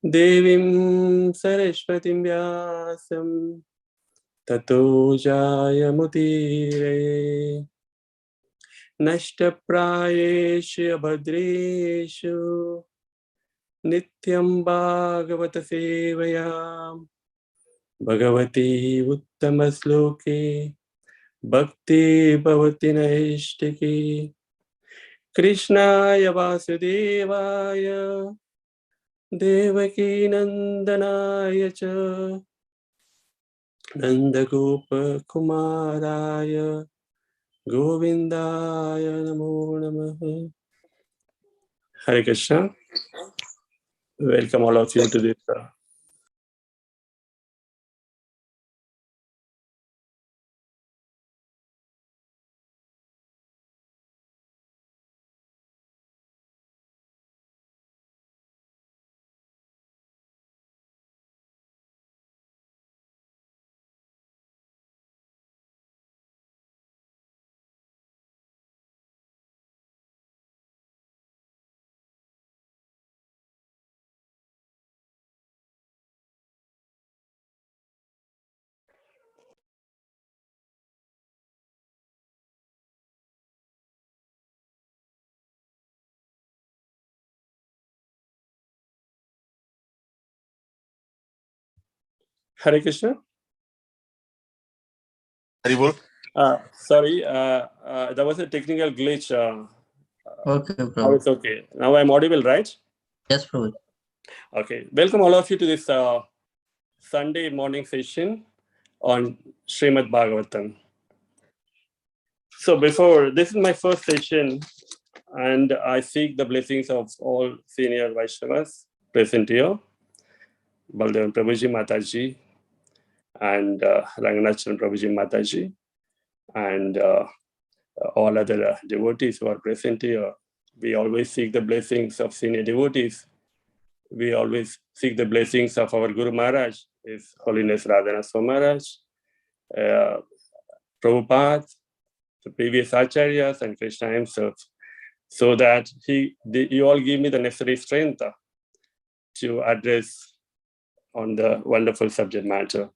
Devim Saraswatim Vyasam Tato Jayamutire Nashtaprayeshu Abhadreshu Nityam Bhagavata Sevayam Bhagavati Uttamasloke Bhakti Bhavati Naishtiki Krishnaya Vasudevaya Devaki Nandanaya Cha Nandagopa Kumaraya Govindaya Namo Namaha. Hare Krishna. Welcome all of you to this. Hare Krishna. Haribol. Sorry, there was a technical glitch. Okay, Now Prabhu. it's okay. Now I'm audible, right? Yes, Prabhu. Okay. Welcome all of you to this Sunday morning session on Srimad Bhagavatam. So before, this is my first session, and I seek the blessings of all senior Vaishnavas present here, Baldevan Prabhuji Mataji, and Ranganathan Prabhuji Mataji, and all other devotees who are present here. We always seek the blessings of senior devotees. We always seek the blessings of our Guru Maharaj, His Holiness Radhana Maharaj, Prabhupada, the previous acharyas, and Krishna himself, so that you all give me the necessary strength to address on the wonderful subject matter.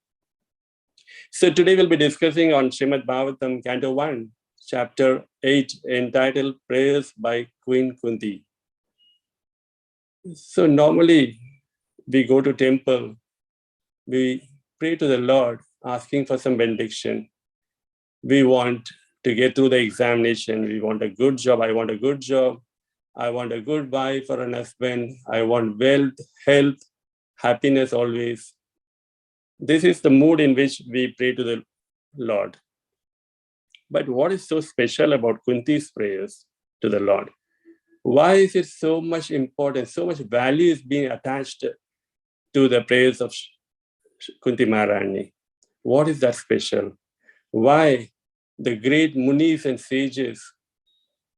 So today we'll be discussing on Srimad Bhagavatam, Canto 1, Chapter 8, entitled Prayers by Queen Kunti. So normally we go to temple, we pray to the Lord asking for some benediction. We want to get through the examination. We want a good job. I want a good job. I want a good wife or an husband. I want wealth, health, happiness always. This is the mood in which we pray to the Lord. But what is so special about Kunti's prayers to the Lord? Why is it so much important, so much value is being attached to the prayers of Kunti Maharani? What is that special? Why the great munis and sages,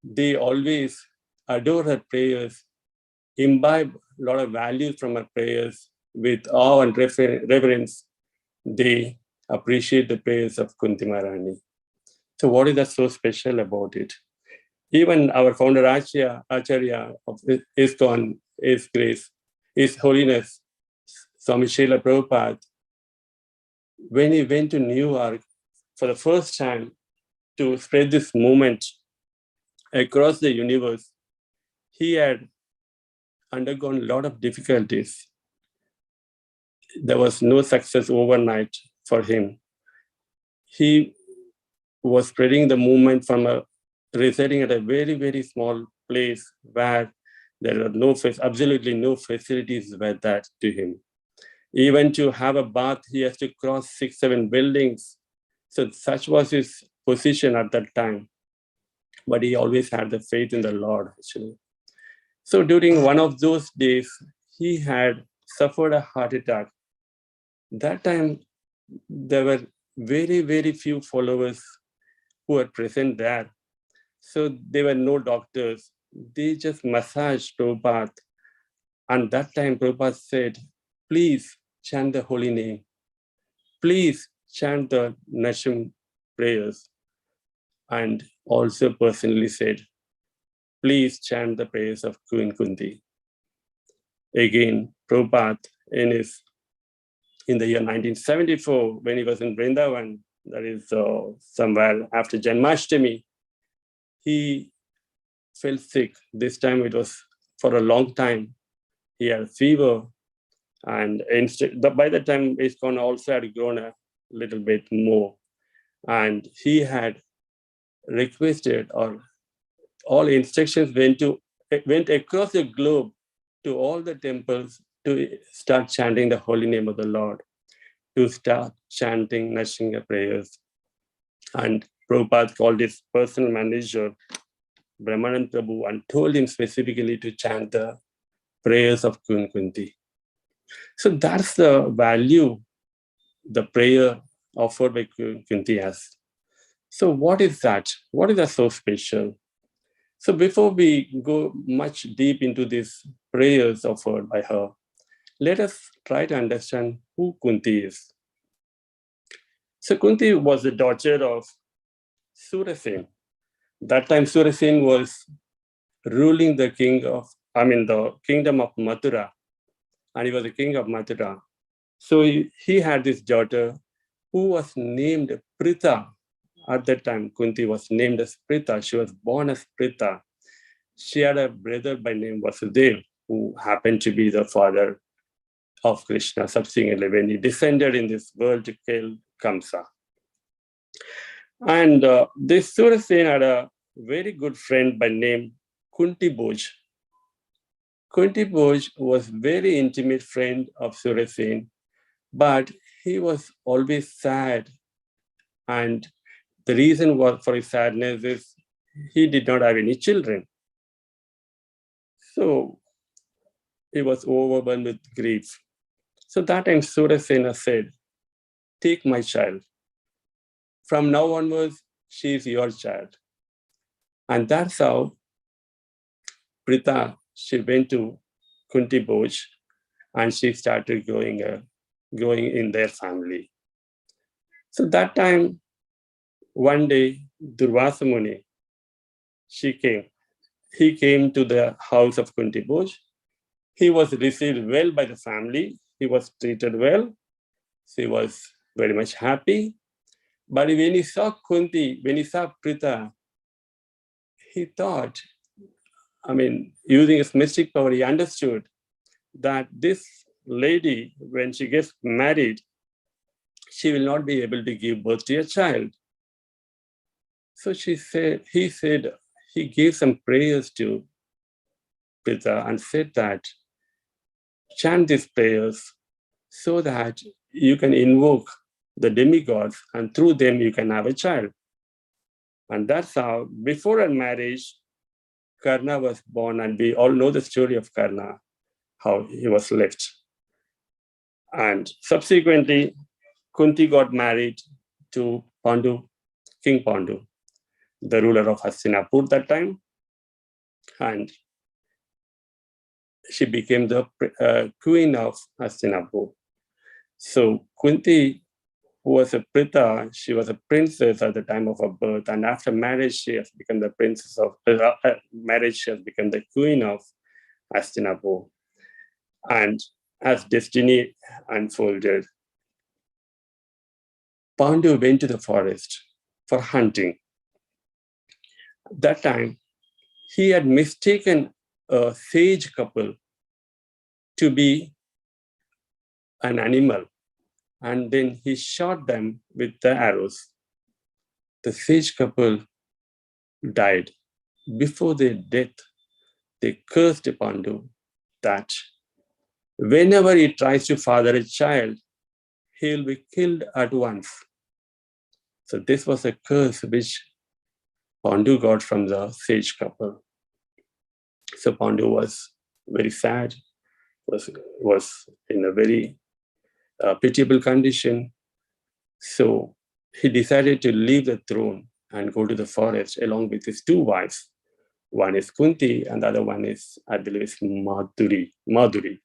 they always adore her prayers, imbibe a lot of values from her prayers with awe and reverence. They appreciate the prayers of Kunti Maharani. So what is that so special about it? Even our founder Acharya of ISKCON, His Grace, His Holiness, Swami Srila Prabhupada, when he went to New York for the first time to spread this movement across the universe, he had undergone a lot of difficulties. There was no success overnight for him. He was spreading the movement from residing at a very, very small place where there were absolutely no facilities were that to him. Even to have a bath, he has to cross 6-7 buildings. So such was his position at that time. But he always had the faith in the Lord, actually. So during one of those days, he had suffered a heart attack. That time, there were very, very few followers who were present there. So there were no doctors. They just massaged Prabhupada. And that time, Prabhupada said, please chant the holy name. Please chant the Nasham prayers. And also personally said, please chant the prayers of Queen Kunti. again, Prabhupada in the year 1974, when he was in Vrindavan, that is somewhere after Janmashtami, he fell sick. This time it was for a long time. He had fever, and by the time ISKCON also had grown a little bit more, and he had requested, or all instructions went across the globe to all the temples to start chanting the holy name of the Lord, to start chanting Nashinga prayers. And Prabhupada called his personal manager, Brahmanand Prabhu, and told him specifically to chant the prayers of Kunti. So that's the value the prayer offered by Kunti has. So what is that? What is that so special? So before we go much deep into these prayers offered by her, let us try to understand who Kunti is. So Kunti was the daughter of Surasen. That time Surasen was ruling the kingdom of Mathura, and he was the king of Mathura. So he had this daughter who was named Pritha. At that time, Kunti was named as Pritha. She was born as Pritha. She had a brother by name Vasudeva, who happened to be the father of Krishna, subsequently when he descended in this world to kill Kamsa. And this Surasen had a very good friend by name Kunti Bhoj. Kunti Bhoj was very intimate friend of Surasen, but he was always sad. And the reason for his sadness is he did not have any children. So he was overwhelmed with grief. So that time Surasena said, "Take my child. From now onwards, she is your child." And that's how Pritha, she went to Kunti Bhoj and she started growing in their family. So that time, one day, Durvasa Muni, he came to the house of Kunti Bhoj. He was received well by the family. He was treated well. He was very much happy. But when he saw Kunti, when he saw Pritha, he thought, using his mystic power, he understood that this lady, when she gets married, she will not be able to give birth to a child. So he gave some prayers to Pritha and said that, chant these prayers so that you can invoke the demigods and through them you can have a child. And that's how, before her marriage, Karna was born, and we all know the story of Karna, how he was left. And subsequently, Kunti got married to Pandu, King Pandu, the ruler of Hastinapur that time. And she became the queen of Hastinapur. So Kunti, who was a Pritha, she was a princess at the time of her birth, and after marriage, she has become the princess of marriage. She has become the queen of Hastinapur. And as destiny unfolded, Pandu went to the forest for hunting. That time, he had mistaken a sage couple to be an animal, and then he shot them with the arrows. The sage couple died. Before their death, they cursed Pandu that whenever he tries to father a child, he will be killed at once. So this was a curse which Pandu got from the sage couple. So Pandu was very sad, was in a very pitiable condition. So he decided to leave the throne and go to the forest along with his two wives. One is Kunti and the other one is, I believe, is Madhuri.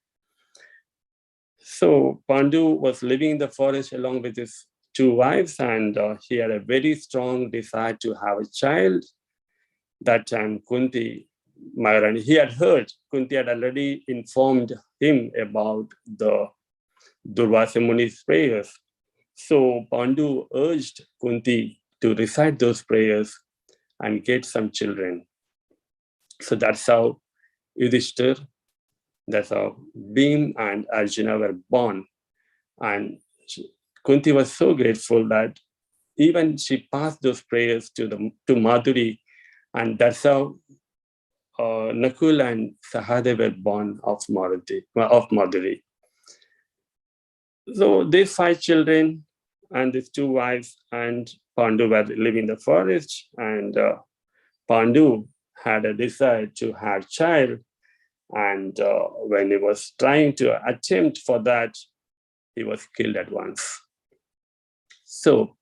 So Pandu was living in the forest along with his two wives, and he had a very strong desire to have a child. That time Kunti Maharani, he had heard, Kunti had already informed him about the Durvasa Muni's prayers. So Pandu urged Kunti to recite those prayers and get some children. So that's how Yudhishthir, that's how Bhim and Arjuna were born. And Kunti was so grateful that even she passed those prayers to Madhuri, and that's how Nakul and Sahadev were born of Madhuri. So these 5 children and these 2 wives and Pandu were living in the forest, and Pandu had a desire to have child, and when he was trying to attempt for that, he was killed at once. So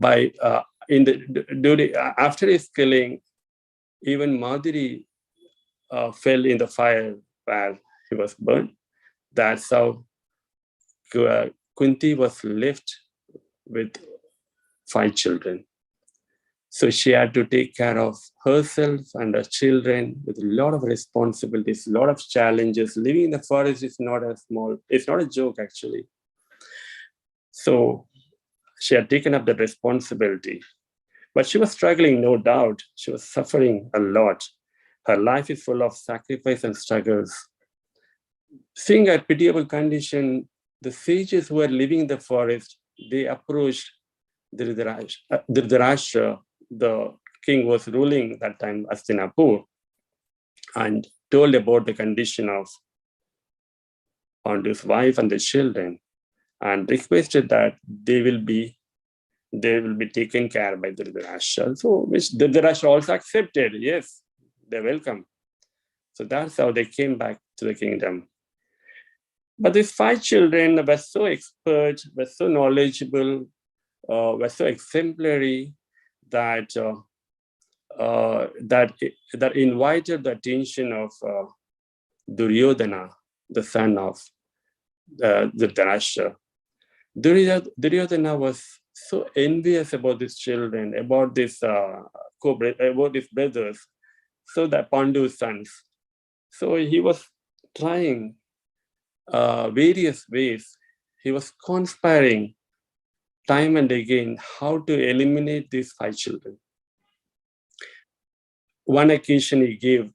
after his killing, even Madhuri fell in the fire where he was burned. That's how Kunti was left with 5 children. So she had to take care of herself and her children with a lot of responsibilities, a lot of challenges. Living in the forest is not it's not a joke actually. So she had taken up the responsibility, but she was struggling, no doubt. She was suffering a lot. Her life is full of sacrifice and struggles. Seeing her pitiable condition, the sages who were living in the forest, they approached Dhritarashtra, the king was ruling that time, Hastinapur, and told about the condition of Pandu's wife and the children, and requested that they will be taken care by Dhritarashtra. So which Dhritarashtra also accepted. Yes, they're welcome. So that's how they came back to the kingdom. But these 5 children were so expert, were so knowledgeable, were so exemplary that that invited the attention of Duryodhana, the son of Dhritarashtra. Duryodhana was so envious about these children, about these brothers, so that Pandu's sons. So he was trying various ways. He was conspiring time and again how to eliminate these 5 children. One occasion he gave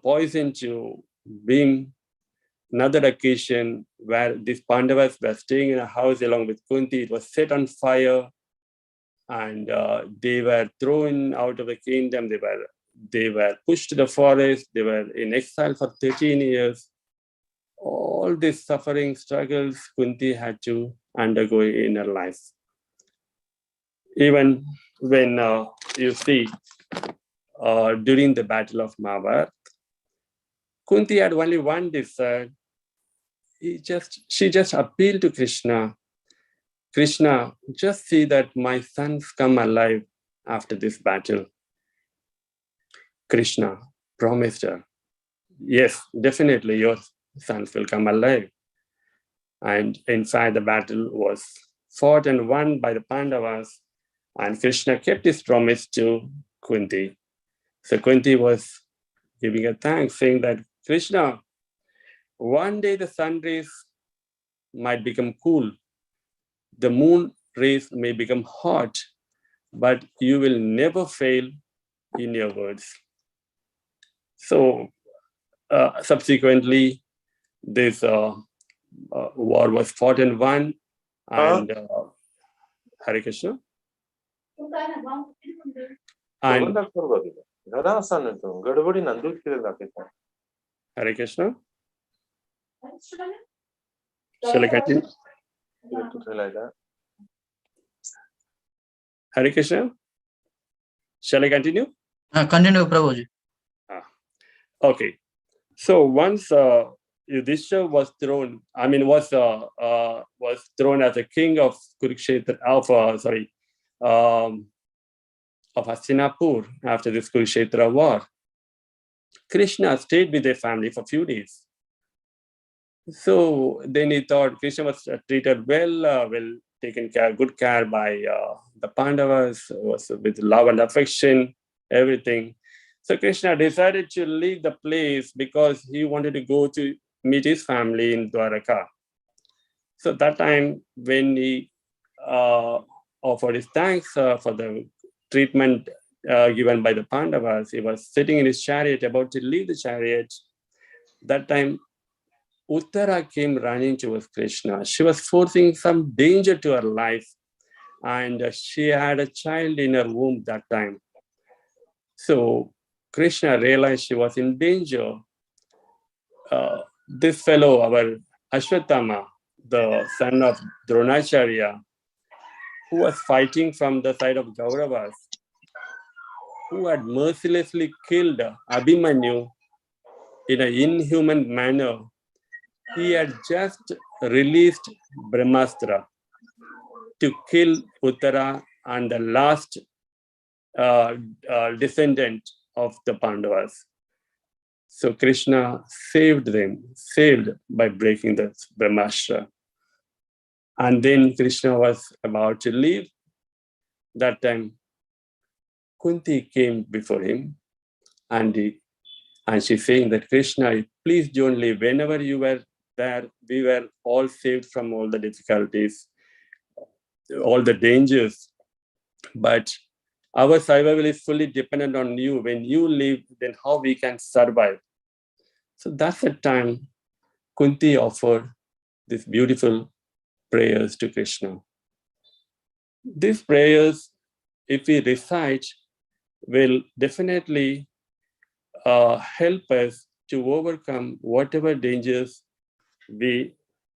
poison to Bhim. Another occasion where these Pandavas were staying in a house along with Kunti, it was set on fire, and they were thrown out of the kingdom. They were pushed to the forest. They were in exile for 13 years. All these suffering struggles Kunti had to undergo in her life. Even when you see during the Battle of Mahabharata, Kunti had only one desire. She just appealed to Krishna. Krishna, just see that my sons come alive after this battle. Krishna promised her, yes, definitely your sons will come alive. And in fact, the battle was fought and won by the Pandavas, and Krishna kept his promise to Kunti. So Kunti was giving a thanks, saying that, Krishna, one day the sun rays might become cool, the moon rays may become hot, but you will never fail in your words. So subsequently, this war was fought and won, and Hare Krishna. And Hare Krishna. Shall I continue? Hare Krishna. Shall I continue? Continue, Prabhuji. Okay. So once Yudhishthira was thrown as a king of Kurukshetra, of Hastinapur after this Kurukshetra war. Krishna stayed with their family for a few days. So then he thought Krishna was treated well, taken good care by the Pandavas, was with love and affection, everything. So Krishna decided to leave the place because he wanted to go to meet his family in Dwaraka. So that time when he offered his thanks for the treatment given by the Pandavas, he was sitting in his chariot about to leave the chariot. That time Uttara came running towards Krishna. She was forcing some danger to her life, and she had a child in her womb that time. So Krishna realized she was in danger. This fellow, our Ashwatthama, the son of Dronacharya, who was fighting from the side of Kauravas, who had mercilessly killed Abhimanyu in an inhuman manner, he had just released Brahmastra to kill Uttara and the last descendant of the Pandavas. So Krishna saved by breaking the Brahmastra. And then Krishna was about to leave. That time, Kunti came before him, and she's saying that Krishna, please don't leave. Whenever you were there, we were all saved from all the difficulties, all the dangers. But our survival is fully dependent on you. When you leave, then how we can survive? So that's the time Kunti offered these beautiful prayers to Krishna. These prayers, if we recite, will definitely help us to overcome whatever dangers we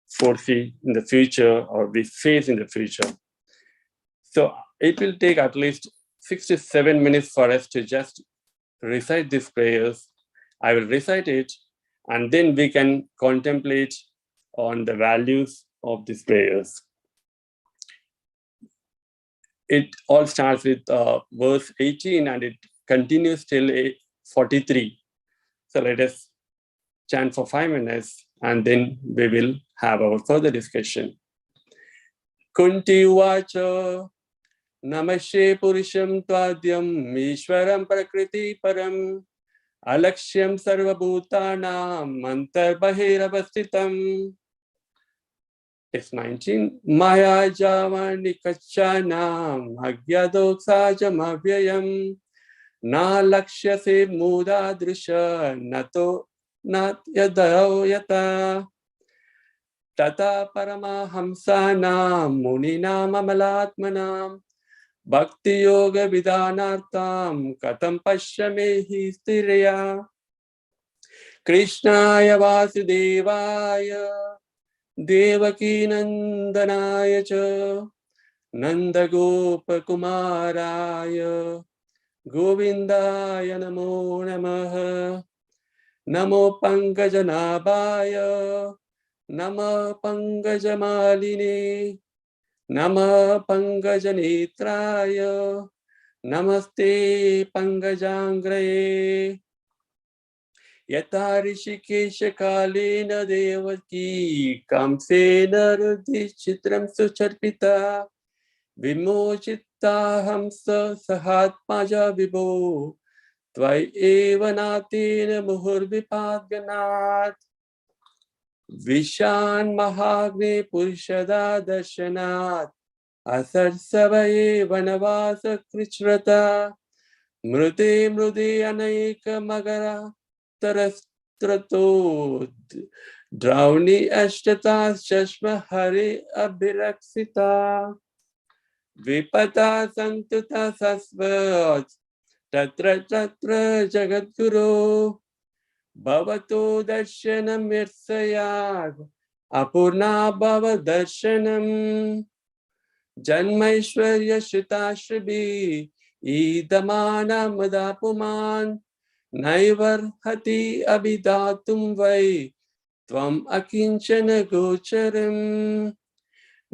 foresee in the future or we face in the future. So it will take at least 6 to 7 minutes for us to just recite these prayers. I will recite it, and then we can contemplate on the values of these prayers. It all starts with verse 18 and it continues till 43. So let us chant for 5 minutes and then we will have our further discussion. Kunti Uvacha Namashe Purusham Tvadyam Ishwaram Prakriti Param Alakshyam Sarvabhutanam Mantar Behera Vastitam. Text 19. Maya Javani Kachanam Agyadoksa Avyayam Na Lakshya Se Muda Drisha Nato Nat Yadao Yata Tata Paramahamsanam Muninam Amalatmanam Bhakti Yoga Vidhanartam Katam Pashyamehi Sthirya Krishnaya Vasudevaya Devaki Nandanaya Cha Nanda Gopa Kumaraya Govindaya Namo Namaha Namo Pankajanabhaya Nama Pankajamalini Nama Pankajanetraya Namaste Pankajangraye Yata Rishikesha Kalena Devaki Kamsena Rudhichitram Sucharpita Vimochita Hamsa Sahatmaja Vibho Tvai Eva Natina Muhur Vipadganat Vishan Mahagne Purshada Darshanat Asar Savaye Vanavasa Krishrata Mrude Anaika Magara Tarastrato Drauni Ashtata Shashma Hari Abhiraksita Vipata Santuta Sasvat Tatra Jagadguru Bhavato Darshanam Virsayag Apurna Bhava Darshanam Janmaishwarya Shritashribi Idamana Madapuman Naivar Hati Abhidatum Vai Tvam Akinchana Gocharam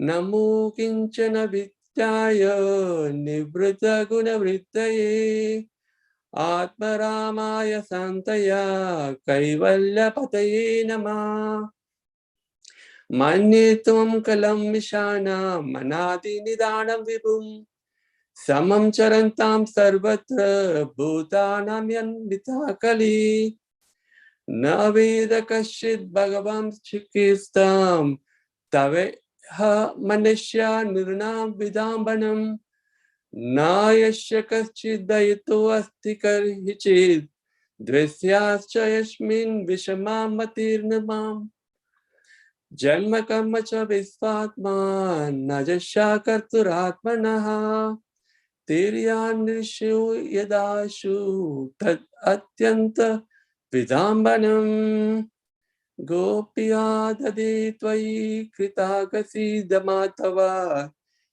Namo Kinchana Vidyaya Nivrita Guna Vrittaye Atmaramaya Santaya Kaivalya Pataye Nama Manye Tvam Kalam Mishana Manadi Nidanam Vibhum Samam charantam sarvatra bhutanam yanvita kali. Na veda kashit bhagavam chikistam tave ha manishya nirnam vidambanam. Na yasya kashit dayato asti karhichid dvesyascha yasmin vishamam matirnamam. Janma karma cha visvatma najasya karturatmanaha tiryan nishu yadashu tad atyanta vidambanam gopya dadi tvayi kritagasi damatava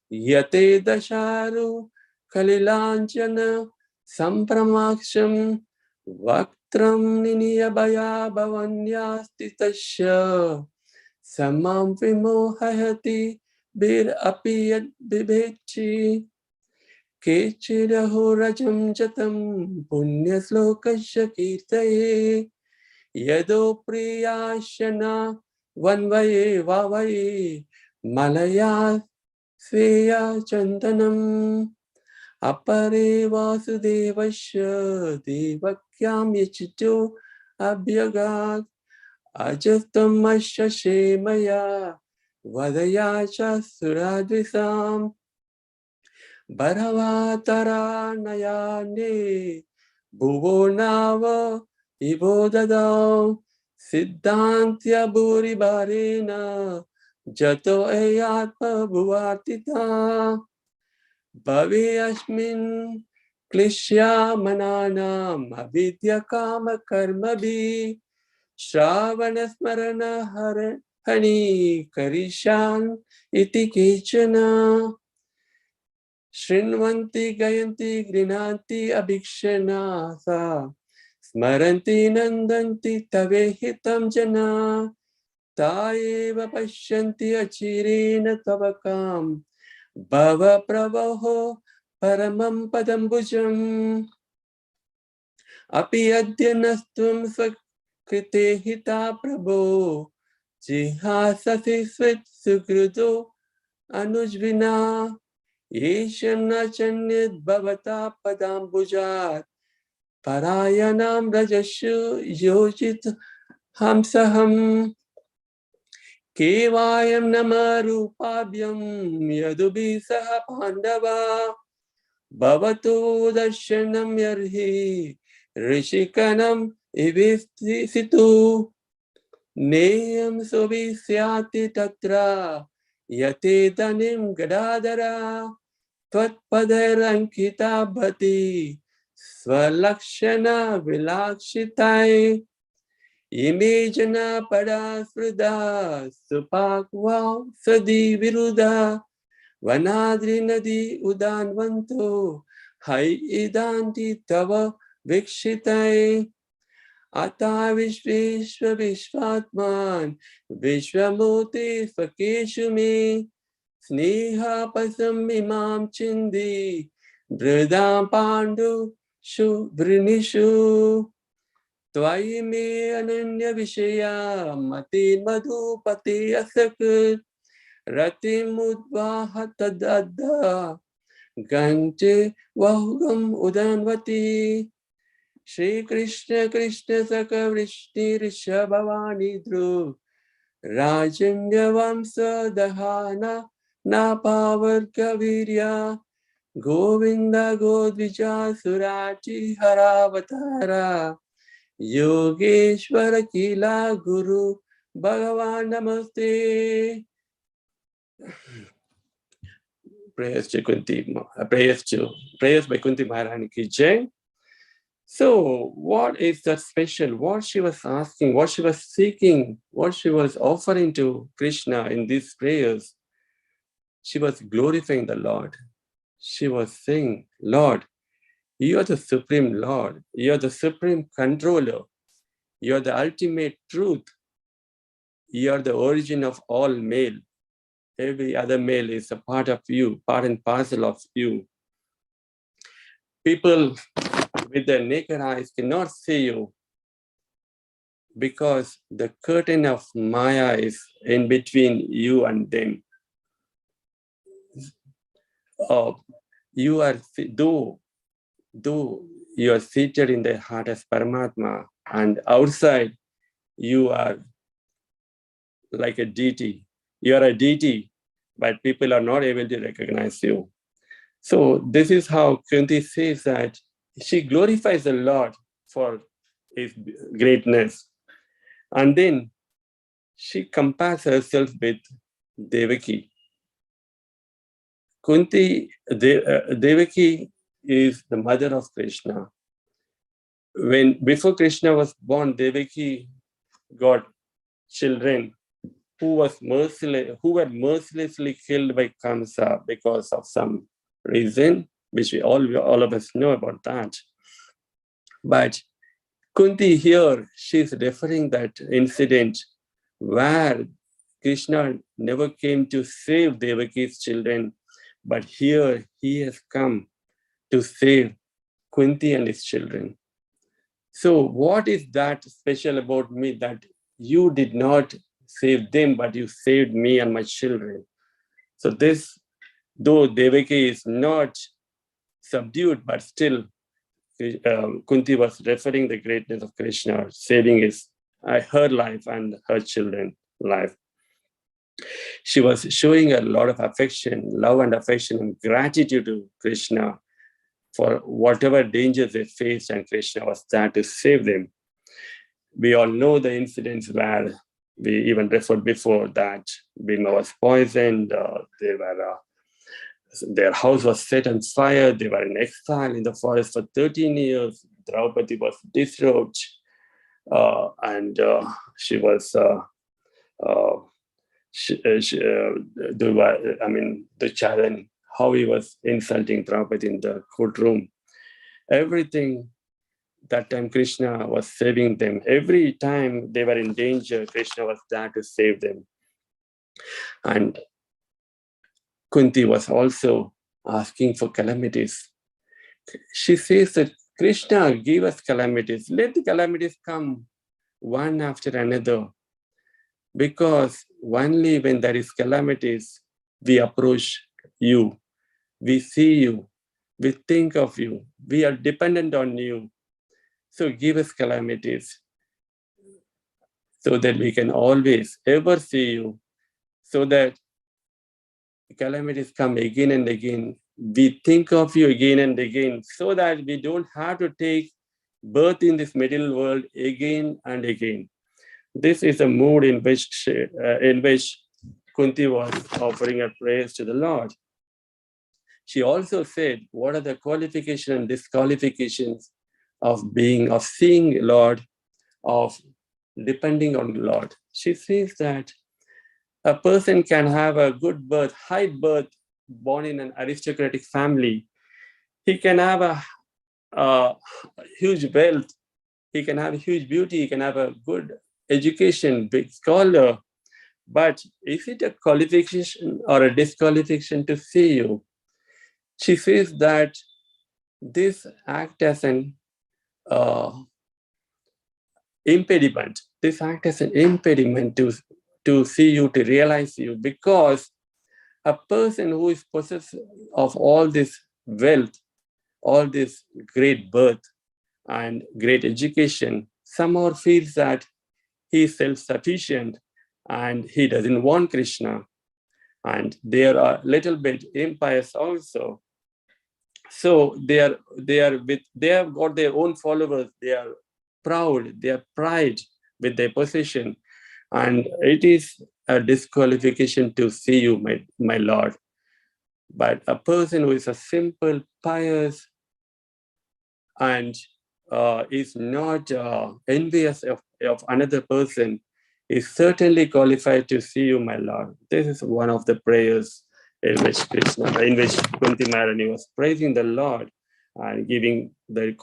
yate dasharu kalilanchana sampramaksham vaktram niniyabhaya bhavanyasti tasya samam vimohayati bir api yad bibhechi kechiraho rajam jatam punya slokasya kirtaye yado priyashana vanvaye vavaye malaya sveya chandanam apare vasudevasya devakyam yachito abhyagat ajastam asya shemaya vadaya cha suradvisam bharavatara nayane bhuvonava ibodadam siddhantya bhuri bharena jato eyatma bhuvatita bhavi asmin klishya mananam avidya kama karma bhi Shravana smarana hani karishan iti kechana Shrinvanti gayanti grinanti abhikshana sa Smaranti nandanti tavehitam jana Taeva pashyanti achirena tavakam Bhava pravaho paramam padambujam Api adyanastum Krite hita prabho jihasati svit sukruto anujvina yeshana chanyad bhavata padambujat parayanam rajashu yojit hamsaham kevayam namarupabhyam yadubi saha pandava bhavatu darshanam yarhi rishikanam Ivisitu Neyam Sovisyati Tatra Yate Danim Gadadara Tvatpadarankita Bhati Swalakshana Vilakshitai Imejana Padasvrida Supakva Sadi Viruda Vanadri Nadi Udanvanto Hai Idanti Tava Vikshitai Ata Vishveshwa Vishvatman Vishwamuti Svakeshu me Sneha Pasam Imam Chindi Dridam Pandu Shu Vrinishu Tvai me Ananya Vishaya Mati Madhupati Asakut Ratim Udvaha Tadadda Gante Vahugam Udanvati Shri Krishna Krishna Saka Vrishti Risha Bhavani Dhru Rajanya Vamsa Dahana Napavarka Virya Govinda Godvija Surachi Haravatara Yogeshwara Kila Guru Bhagavan Namaste. Prayers to Kunti, prayers by Kunti Maharani ki Jai. So, what is that special? What she was asking, what she was seeking, what she was offering to Krishna in these prayers, she was glorifying the Lord. She was saying, Lord, you are the supreme Lord. You are the supreme controller. You are the ultimate truth. You are the origin of all male. Every other male is a part of you, part and parcel of you. People with their naked eyes cannot see you because the curtain of Maya is in between you and them. you are, though you are seated in the heart as Paramatma, and outside you are like a deity. You are a deity, but people are not able to recognize you. So this is how Kunti says that she glorifies the Lord for his greatness. And then she compares herself with Devaki. Devaki is the mother of Krishna. Before Krishna was born, Devaki got children who were mercilessly killed by Kamsa because of some reason, which all of us know about that. But Kunti here, she's referring that incident where Krishna never came to save Devaki's children, but here he has come to save Kunti and his children. So what is that special about me that you did not save them, but you saved me and my children? So this, though Devaki is not subdued, but still Kunti was referring the greatness of Krishna, saving her life and her children's life. She was showing a lot of affection, love and affection and gratitude to Krishna for whatever dangers they faced, and Krishna was there to save them. We all know the incidents where we even referred before that Bhima was poisoned, their house was set on fire, they were in exile in the forest for 13 years, Draupadi was disrobed, and she was, the challenge, how he was insulting Draupadi in the courtroom. Everything, that time Krishna was saving them. Every time they were in danger, Krishna was there to save them. And Kunti was also asking for calamities. She says that Krishna gave us calamities. Let the calamities come one after another. Because only when there is calamities, we approach you, we see you, we think of you, we are dependent on you. So give us calamities so that we can always ever see you, so that calamities come again and again. We think of you again and again, so that we don't have to take birth in this material world again and again. This is a mood in which Kunti was offering a praise to the Lord. She also said, what are the qualifications and disqualifications of seeing Lord, of depending on the Lord? She says that a person can have a good birth, high birth, born in an aristocratic family. He can have a huge wealth. He can have huge beauty. He can have a good education, big scholar. But is it a qualification or a disqualification to see you? She says that this act as an impediment. This act as an impediment to see you, to realize you, because a person who is possessed of all this wealth, all this great birth and great education, somehow feels that he is self-sufficient and he doesn't want Krishna. And they are a little bit impious also. So they have got their own followers. They are proud, they are pride with their position. And it is a disqualification to see you, my Lord. But a person who is a simple, pious, and is not envious of another person, is certainly qualified to see you, my Lord. This is one of the prayers in which Kunti Maharani was praising the Lord and giving the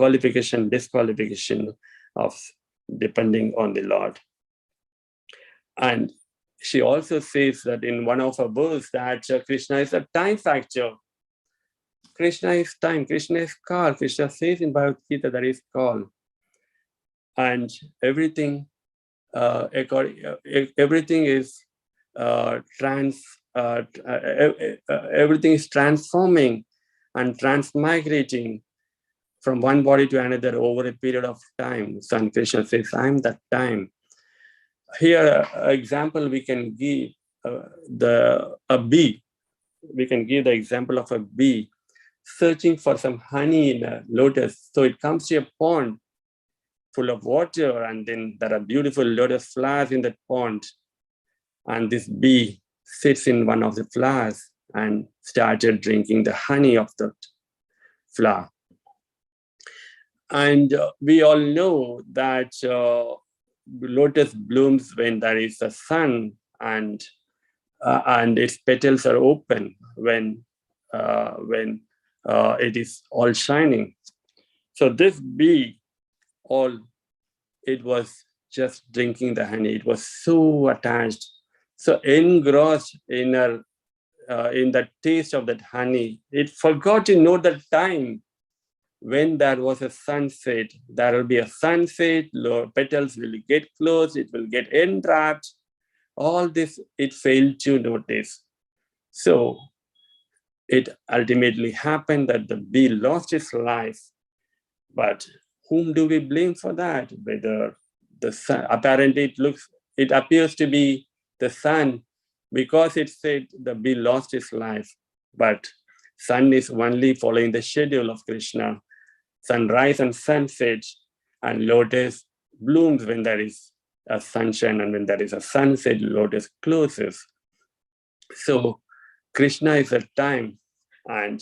disqualification of depending on the Lord. And she also says that in one of her verses that Krishna is a time factor. Krishna is time, Krishna is call. Krishna says in Bhagavad Gita that is call. And everything everything is everything is transforming and transmigrating from one body to another over a period of time. Son Krishna says, I am that time. Here, an example we can give a bee. We can give the example of a bee searching for some honey in a lotus. So it comes to a pond full of water, and then there are beautiful lotus flowers in that pond. And this bee sits in one of the flowers and started drinking the honey of that flower. And we all know that lotus blooms when there is a sun, and its petals are open when it is all shining. So this bee, it was just drinking the honey. It was so attached, so engrossed in the taste of that honey. It forgot to know the time. When there was a sunset, there will be a sunset, petals will get closed, it will get enwrapped. All this, it failed to notice. So it ultimately happened that the bee lost its life. But whom do we blame for that? Whether the sun, apparently it appears to be the sun, because it said the bee lost his life. But sun is only following the schedule of Krishna. Sunrise and sunset, and lotus blooms when there is a sunshine, and when there is a sunset, lotus closes. So Krishna is a time, and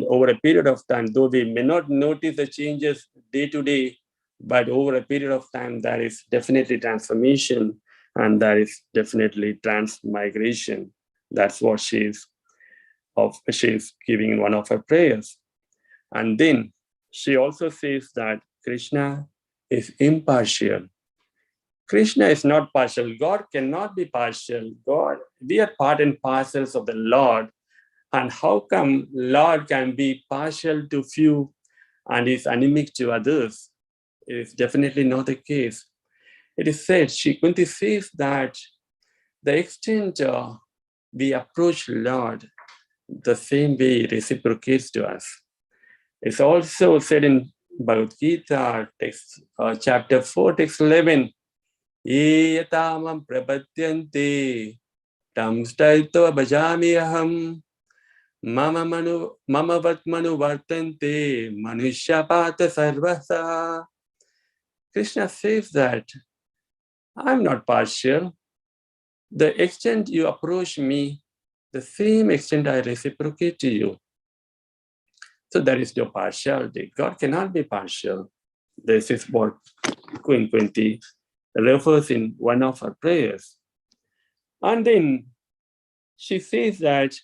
over a period of time, though we may not notice the changes day to day, but over a period of time, there is definitely transformation, and there is definitely transmigration. That's what she's giving in one of her prayers. And then she also says that Krishna is impartial. Krishna is not partial. God cannot be partial. We are part and parcels of the Lord. And how come Lord can be partial to few and is anemic to others? It is definitely not the case. It is said, Kunti says that the extent we approach Lord, the same way he reciprocates to us. It's also said in Bhagavad Gita, text, chapter 4, text 11, Yeyatamam prabhatyante tam staito bhajami aham mama vatmanu vartante manushapata sarvasa. Krishna says that I'm not partial. The extent you approach me, the same extent I reciprocate to you. So there is no partiality. God cannot be partial. This is what Queen Kunti refers in one of her prayers. And then she says that,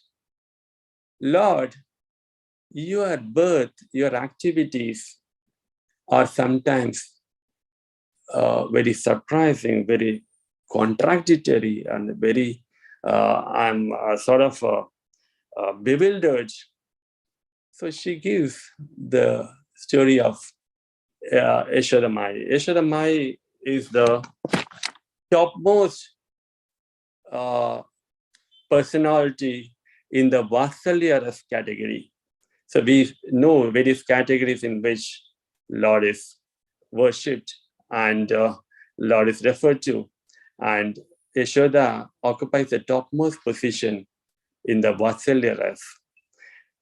Lord, your birth, your activities are sometimes very surprising, very contradictory, and very, I'm sort of bewildered. So she gives the story of Yashoda Mai. Yashoda Mai is the topmost personality in the Vatsalya Ras category. So we know various categories in which Lord is worshipped and Lord is referred to. And Yashoda occupies the topmost position in the Vatsalya Ras.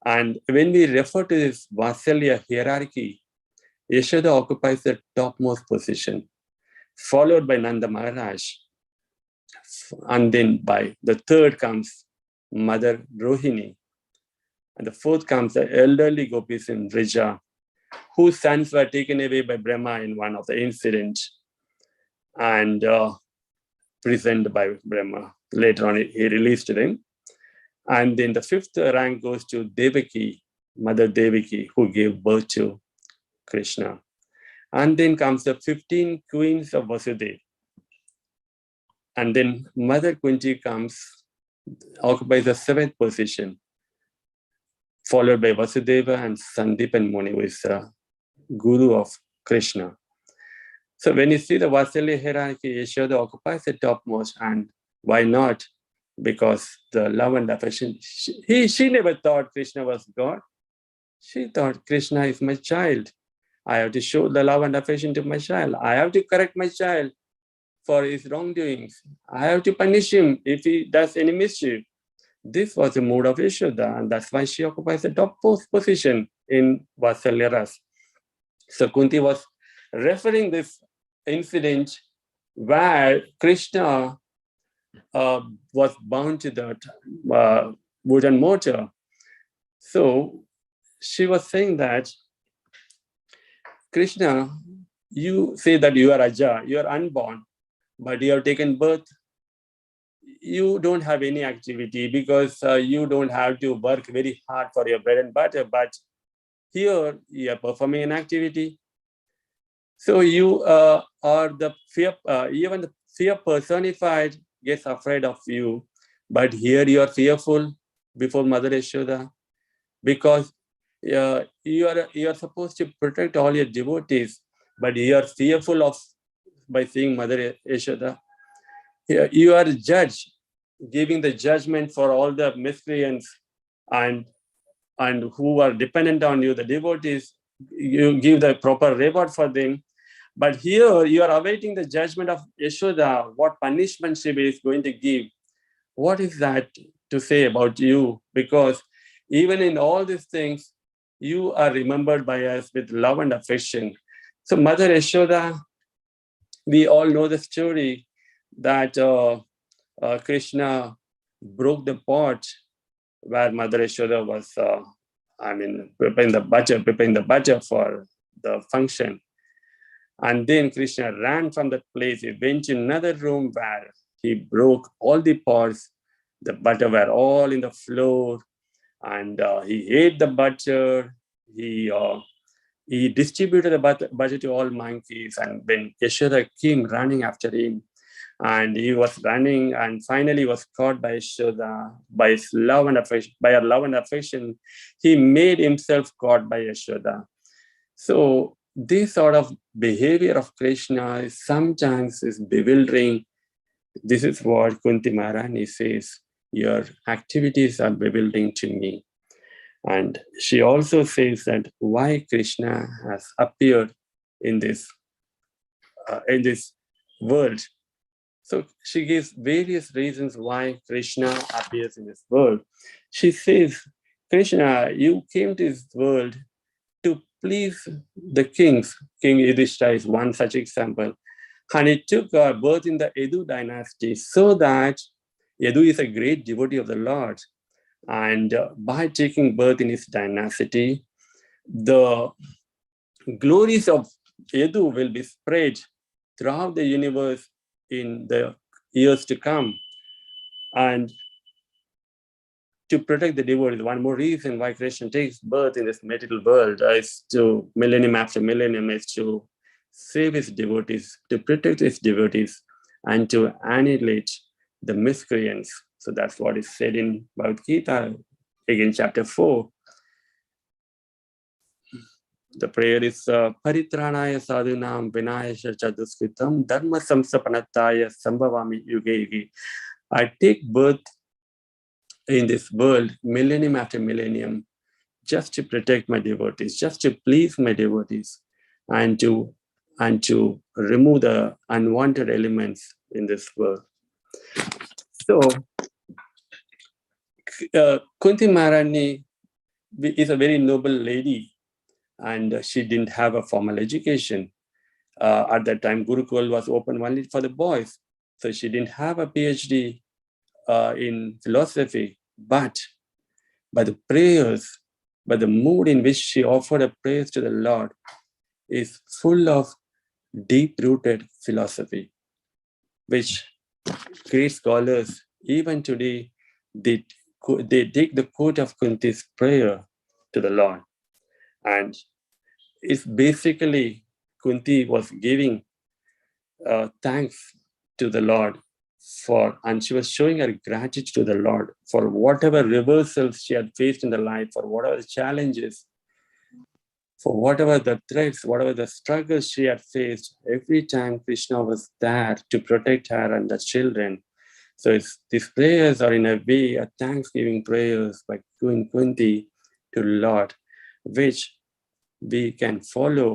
And when we refer to this Vatsalya hierarchy, Yashoda occupies the topmost position, followed by Nanda Maharaj. And then by the third comes Mother Rohini. And the fourth comes the elderly gopis in Rija, whose sons were taken away by Brahma in one of the incidents and prisoned by Brahma. Later on, he released them. And then the fifth rank goes to Devaki, Mother Devaki, who gave birth to Krishna. And then comes the 15 queens of Vasudeva. And then Mother Kunti occupies the seventh position, followed by Vasudeva and Sandipan Muni, who is the guru of Krishna. So when you see the Vatsalya hierarchy, Yashoda occupies the topmost, and why not? because the love and affection, she never thought Krishna was God. She thought Krishna is my child. I have to show the love and affection to my child. I have to correct my child for his wrongdoings. I have to punish him if he does any mischief. This was the mood of Yashoda, and that's why she occupies the top position in Vatsalya Ras. So Kunti was referring this incident where Krishna was bound to that wooden mortar. So she was saying that, Krishna, you say that you are Aja, you are unborn, but you have taken birth. You don't have any activity because you don't have to work very hard for your bread and butter, but here you are performing an activity. So you are the fear, even the fear personified gets afraid of you, but here you are fearful before Mother Yashoda because you are supposed to protect all your devotees, but you are fearful of by seeing Mother Yashoda. You are judge, giving the judgment for all the miscreants and who are dependent on you, the devotees. You give the proper reward for them. But here you are awaiting the judgment of Yashoda, what punishment she is going to give. What is that to say about you? Because even in all these things, you are remembered by us with love and affection. So Mother Yashoda, we all know the story that Krishna broke the pot where Mother Yashoda was, preparing the butter for the function. And then Krishna ran from that place. He went to another room where he broke all the pots. The butter were all in the floor, and he ate the butter. He distributed the butter to all monkeys, and then Yashoda came running after him, and he was running, and finally was caught by Yashoda by his love and affection. By her love and affection, he made himself caught by Yashoda. So this sort of behavior of Krishna sometimes is bewildering. This is what Kunti Maharani says, your activities are bewildering to me. And she also says that why Krishna has appeared in this world. So she gives various reasons why Krishna appears in this world. She says, Krishna, you came to this world to please the kings. King Yudhishthira is one such example. And he took birth in the Yadu dynasty so that Yadu is a great devotee of the Lord. And by taking birth in his dynasty, the glories of Yadu will be spread throughout the universe in the years to come. And to protect the devotees, one more reason why Krishna takes birth in this material world is to, millennium after millennium, is to save his devotees, to protect his devotees, and to annihilate the miscreants. So that's what is said in Bhagavad Gita, again, chapter 4. The prayer is Paritranaya sadhunam vinayasya chaduskritam dharma samsapanataya sambhavami yuge yuge. I take birth in this world, millennium after millennium, just to protect my devotees, just to please my devotees, and to remove the unwanted elements in this world. So, Kunti Maharani is a very noble lady, and she didn't have a formal education. At that time, Gurukul was open only for the boys, so she didn't have a PhD in philosophy, but by the prayers, by the mood in which she offered a praise to the Lord, is full of deep-rooted philosophy, which great scholars, even today, they take the quote of Kunti's prayer to the Lord. And it's basically Kunti was giving thanks to the Lord and she was showing her gratitude to the Lord for whatever reversals she had faced in the life, for whatever the challenges, for whatever the threats, whatever the struggles she had faced. Every time Krishna was there to protect her and the children. So these prayers are in a way a thanksgiving prayers by Kunti to Lord, which we can follow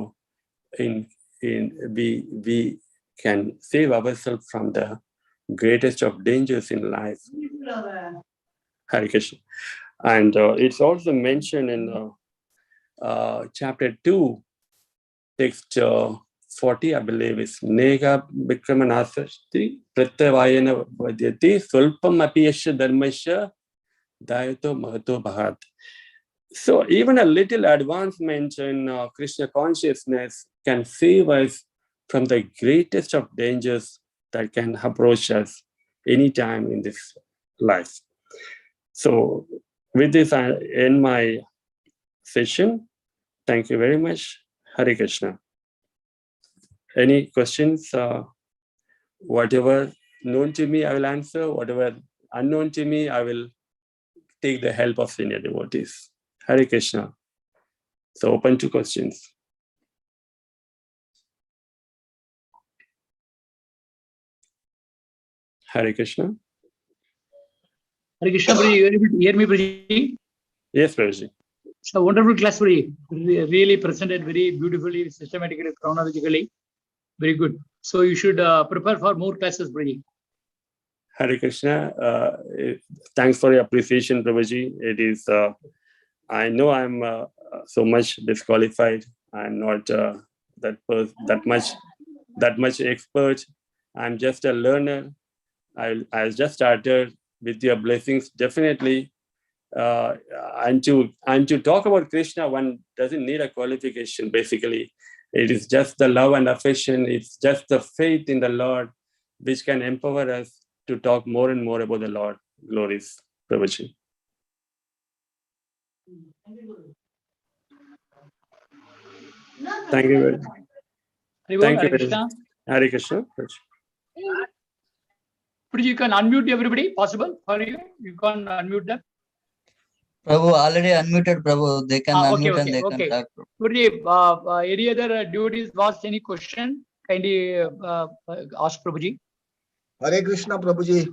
we can save ourselves from the greatest of dangers in life. Hare Krishna. And it's also mentioned in chapter 2, text 40, I believe, is Nega Vikramanasasti Pratyavayana Vadyati Sulpam Apiyasha Dharmasha Dayato Mahato Bharat. So even a little advancement in Krishna consciousness can save us from the greatest of dangers that can approach us anytime in this life. So with this, I end my session. Thank you very much. Hare Krishna. Any questions? Whatever known to me, I will answer. Whatever unknown to me, I will take the help of senior devotees. Hare Krishna. So open to questions. Hare Krishna. Hare Krishna, Prabhuji, you are able to hear me, Prabhuji? Yes, Prabhuji. So wonderful class, Prabhuji. Really presented very beautifully, systematically, chronologically. Very good. So you should prepare for more classes, Prabhuji. Hare Krishna. Thanks for your appreciation, Prabhuji. It is, I know I'm so much disqualified. I'm not that much expert. I'm just a learner. I just started with your blessings, definitely. And to talk about Krishna, one doesn't need a qualification, basically. It is just the love and affection. It's just the faith in the Lord, which can empower us to talk more and more about the Lord. Glories, Prabhuji. Thank you very much. Thank you very much. Hare Krishna. Prabhuji, you can unmute everybody, possible for you? You can unmute them. Prabhu, already unmuted, Prabhu. They can unmute and they can talk. Prabhuji, any other devotees asked any question? Kindly ask Prabhuji. Hare Krishna, Prabhuji.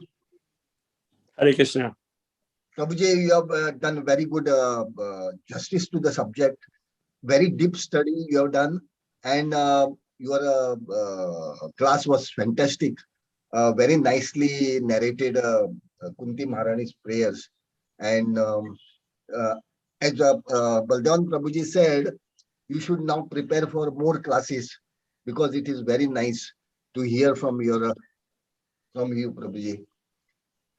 Hare Krishna. Prabhuji, you have done very good justice to the subject. Very deep study you have done, and your class was fantastic. Very nicely narrated Kunti Maharani's prayers. And as Baldevan Prabhuji said, you should now prepare for more classes because it is very nice to hear from you, Prabhuji.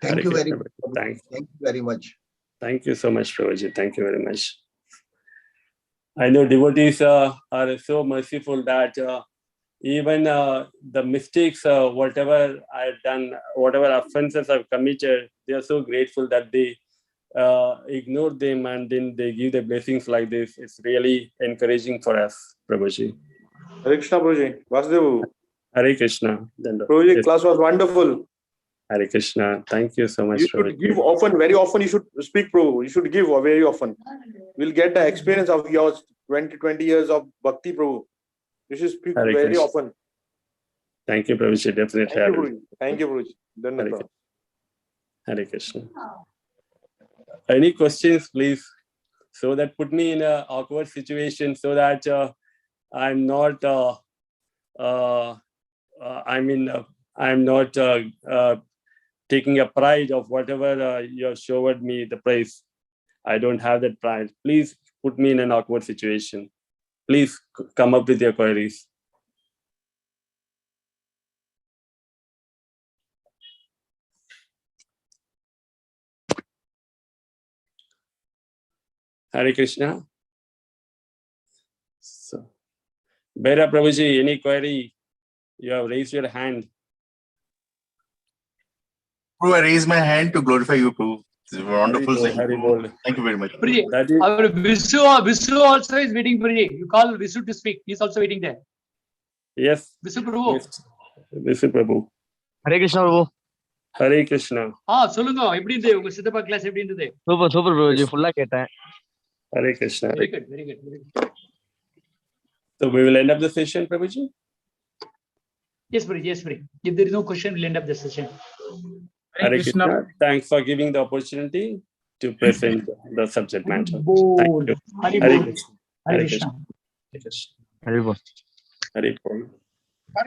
Thank you very much. Thank you very much. Thank you so much, Prabhuji. Thank you very much. I know devotees are so merciful that even the mistakes, whatever I've done, whatever offenses I've committed, they are so grateful that they ignore them and then they give the blessings like this. It's really encouraging for us, Prabhuji. Hare Krishna, Prabhuji. Vasudev. Hare Krishna. Prabhuji, yes. Class was wonderful. Hare Krishna. Thank you so much. You should give often, very often you should speak, Prabhu. You should give very often. We'll get the experience of yours, 20 years of Bhakti, Prabhu. You should speak Hare very Krishna. often. Thank you, Prabhuji. Definitely. Thank you, Prabhuji. Hare Krishna. Any questions, please? So that put me in an awkward situation so that I'm not, I'm not taking a pride of whatever you have showed me the praise. I don't have that pride. Please put me in an awkward situation. Please come up with your queries. Hare Krishna. So, Behera Prabhuji, any query? You have raised your hand. Prabhu, I raise my hand to glorify you, Prabhu. It's a wonderful thing. Thank you very much. Prabhuji, our Visu also is waiting, Prabhuji. You call Visu to speak. He's also waiting there. Yes. Visu Prabhu. Yes. Visu Prabhu. Hare Krishna, Prabhu. Hare Krishna. சொல்லுங்க எப்படி இருந்தது உங்க சித்தப்பா class எப்படி இருந்தது? Super Prabhuji, full கேட்டேன். Hare Krishna. Very good, very good, very good. So we will end up the session, Prabhuji? Yes, Prabhuji, yes, Prabhuji. If there is no question, we'll end up the session. Hare Krishna. Thanks for giving the opportunity to present the subject matter. Thank you. Hari Hare Bol. Krishna. Hare Hare Krishna. Krishna. Hare Bol. Hare Krishna.